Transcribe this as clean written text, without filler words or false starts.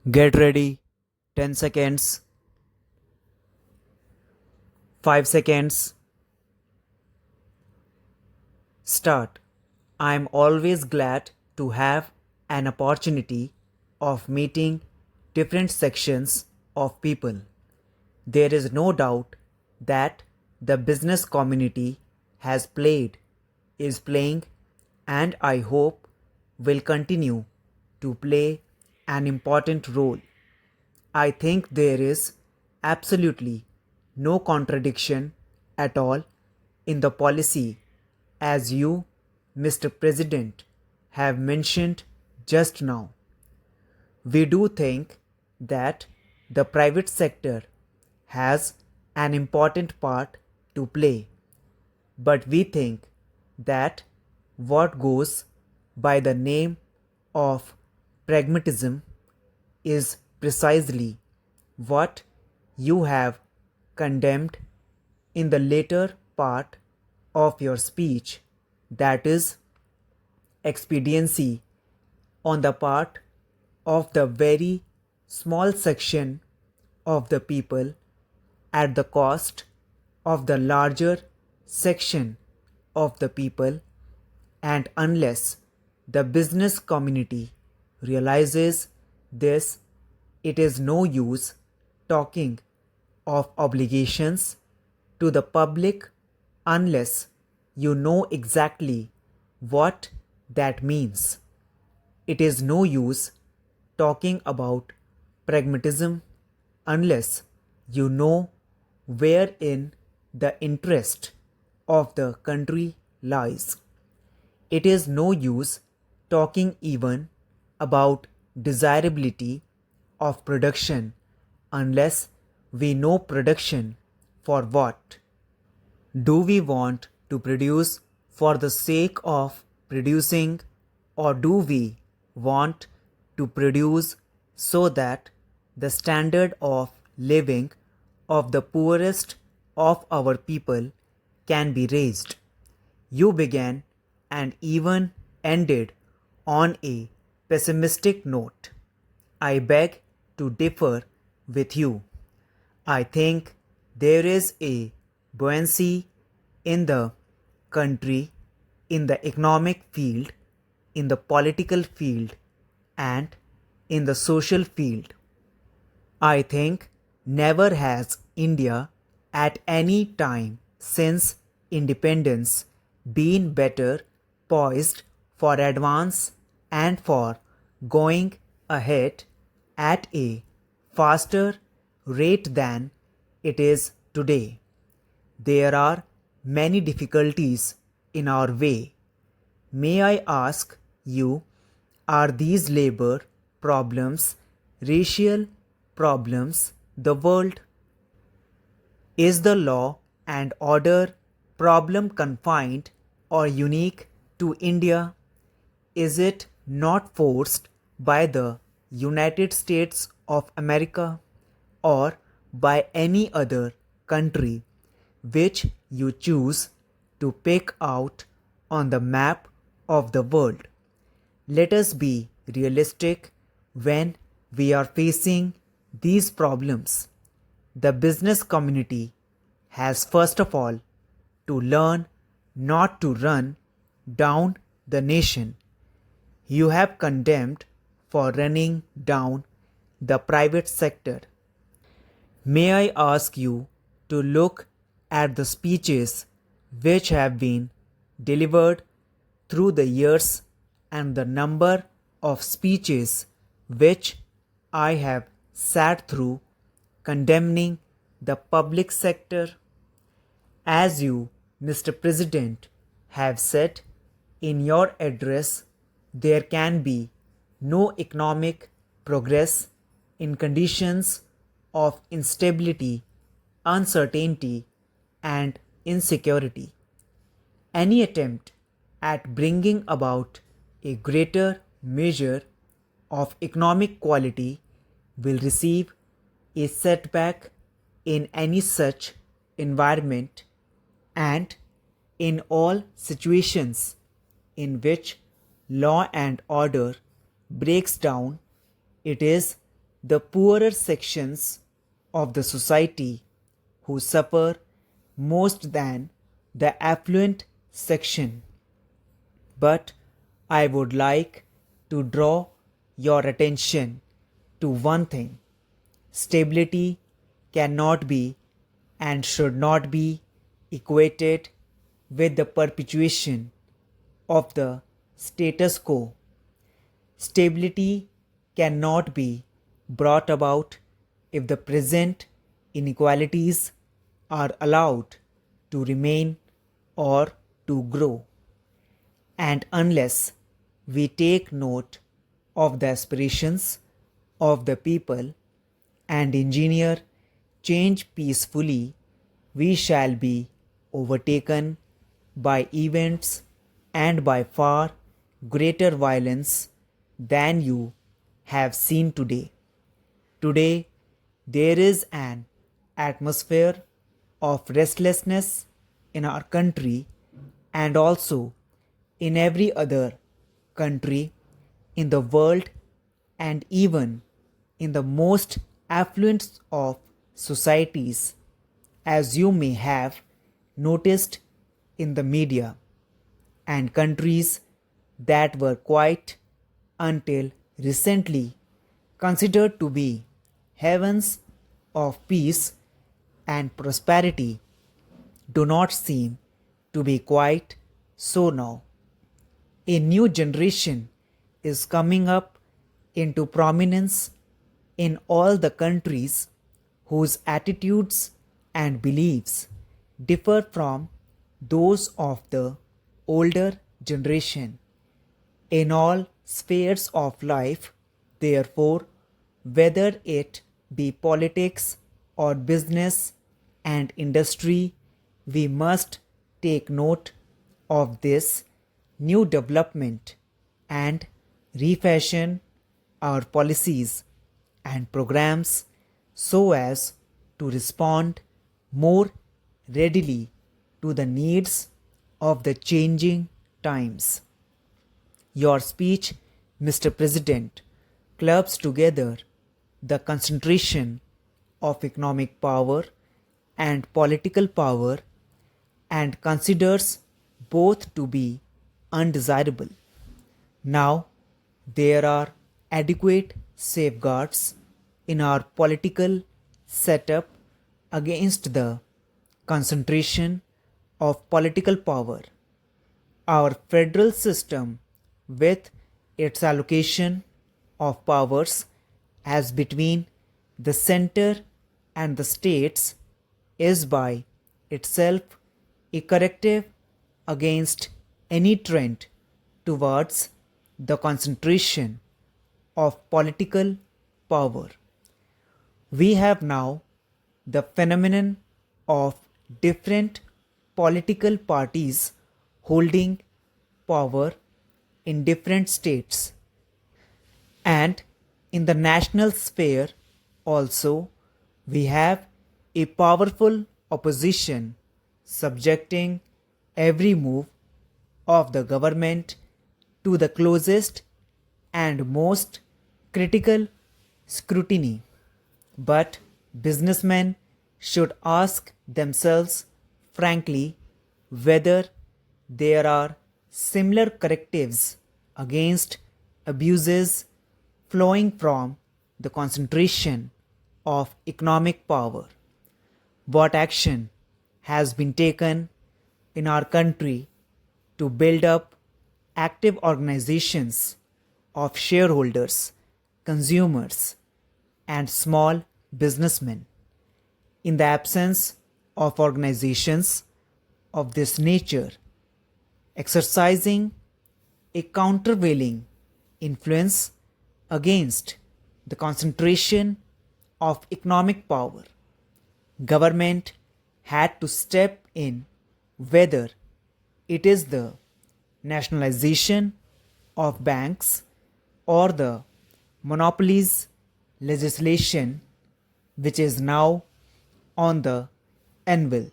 Get ready. 10 seconds, 5 seconds, start. I am always glad to have an opportunity of meeting different sections of people. There is no doubt that the business community has played, is playing, and I hope will continue to play an important role. I think there is absolutely no contradiction at all in the policy as you, Mr. President, have mentioned just now. We do think that the private sector has an important part to play, but we think that what goes by the name of pragmatism is precisely what you have condemned in the later part of your speech, that is, expediency on the part of the very small section of the people at the cost of the larger section of the people, and unless the business community realizes this, it is no use talking of obligations to the public unless you know exactly what that means. It is no use talking about pragmatism unless you know wherein the interest of the country lies. It is no use talking even about desirability of production unless we know production for what. Do we want to produce for the sake of producing, or do we want to produce so that the standard of living of the poorest of our people can be raised? You began and even ended on a pessimistic note. I beg to differ with you. I think there is a buoyancy in the country, in the economic field, in the political field, and in the social field. I think never has India at any time since independence been better poised for advance and for going ahead at a faster rate than it is today. There are many difficulties in our way. May I ask you, are these labor problems, racial problems, the world? Is the law and order problem confined or unique to India? Is it not forced by the United States of America or by any other country which you choose to pick out on the map of the world? Let us be realistic when we are facing these problems. The business community has first of all to learn not to run down the nation. You have condemned for running down the private sector. May I ask you to look at the speeches which have been delivered through the years and the number of speeches which I have sat through condemning the public sector? As you, Mr. President, have said in your address, there can be no economic progress in conditions of instability, uncertainty, and insecurity. Any attempt at bringing about a greater measure of economic quality will receive a setback in any such environment, and in all situations in which law and order breaks down, it is the poorer sections of the society who suffer most than the affluent section. But I would like to draw your attention to one thing. Stability cannot be and should not be equated with the perpetuation of the status quo. Stability cannot be brought about if the present inequalities are allowed to remain or to grow. And unless we take note of the aspirations of the people and engineer change peacefully, we shall be overtaken by events and by far greater violence than you have seen today. Today, there is an atmosphere of restlessness in our country and also in every other country in the world and even in the most affluent of societies, as you may have noticed in the media, and countries that were quite until recently considered to be heavens of peace and prosperity do not seem to be quite so now. A new generation is coming up into prominence in all the countries whose attitudes and beliefs differ from those of the older generation in all spheres of life. Therefore, whether it be politics or business and industry, we must take note of this new development and refashion our policies and programs so as to respond more readily to the needs of the changing times. Your speech, Mr. President, clubs together the concentration of economic power and political power and considers both to be undesirable. Now, there are adequate safeguards in our political setup against the concentration of political power. Our federal system, with its allocation of powers as between the center and the states, is by itself a corrective against any trend towards the concentration of political power. We have now the phenomenon of different political parties holding power in different states, and in the national sphere also we have a powerful opposition subjecting every move of the government to the closest and most critical scrutiny. But businessmen should ask themselves frankly whether there are similar correctives against abuses flowing from the concentration of economic power. What action has been taken in our country to build up active organizations of shareholders, consumers, and small businessmen? In the absence of organizations of this nature, exercising a countervailing influence against the concentration of economic power, government had to step in, whether it is the nationalization of banks or the monopolies legislation which is now on the anvil.